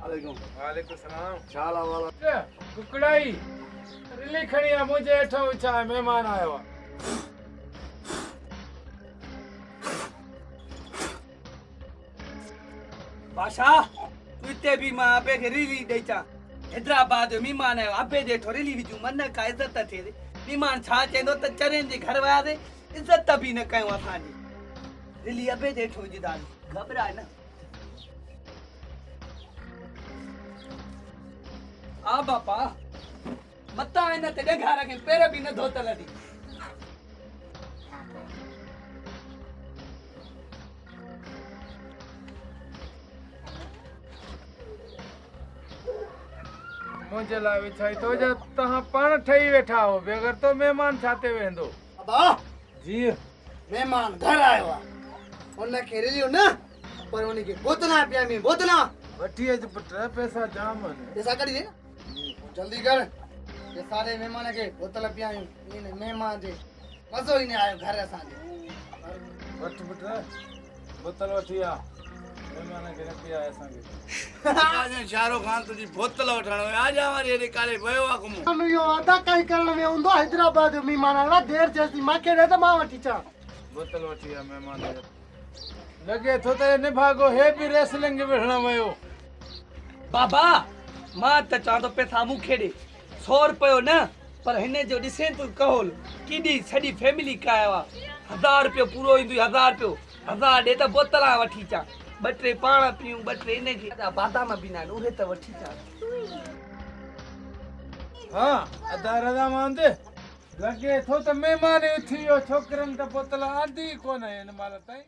वालेकुम सलाम। छाला वाला कुकड़ाई रिली खणी आ मुझे हेठो विछा मेहमान आयो आ। बादशाह तू इते भी मां अबे के रिली ॾेई चा हैदराबाद जो मेहमान आयो अबे जे थोड़ी रिली विजू मन का इज्जत थे मेहमान छा चेंदो त चरन जे घर वादे इज्जत भी न कयो असांजी रिली अबे जे ठो जी दाल घबराए न आ बापा मता न ते घर के पैर भी न धोतल दी मुझे ला विछाई तो जा तहां पाण ठही वेठा हो बगैर तो मेहमान छाते वेंदो। अबा जी मेहमान घर आयो आ उन के रिलियो न पर उन के बोतला पिया में बोतला वठी अच पुट पैसा जाम आहिनि। पैसा कढी दे जल्दी कर ये सारे मेहमान के बोतल पिया इन मेहमान जे मजो ही नहीं आयो घर असा वठ पुट बोतल वठी आ मेहमान के रखी आ असांखे। आज शाहरुख खान तुझी बोतल वठण आ जा वारी रे काले वयो आ कुम हम यो अदा काई करण में हुंदो हैदराबाद में मेहमान आला देर जैसी माके रे त मां वठी चा बोतल वठी आ मेहमान लगे थो त निभागो हे भी रेसलिंग विढ़ण वयो। बाबा मां त चा तो पैसा मुखे दे 100 रुपयो न पर हिने जो दिसे तू कहोल किडी सडी फैमिली काया 1000 रुपयो पूरो इंदु 1000 रुपयो 1000 दे त बोतला वठी चा बटरे पाण पियूं बटरे इने जी बादाम बिना उहे त वठी चा। हाँ अदा रदा मांदे लगे थो त मेहमान उथी वियो छोकरन त बोतल आंदी कोन इन माल ताईं।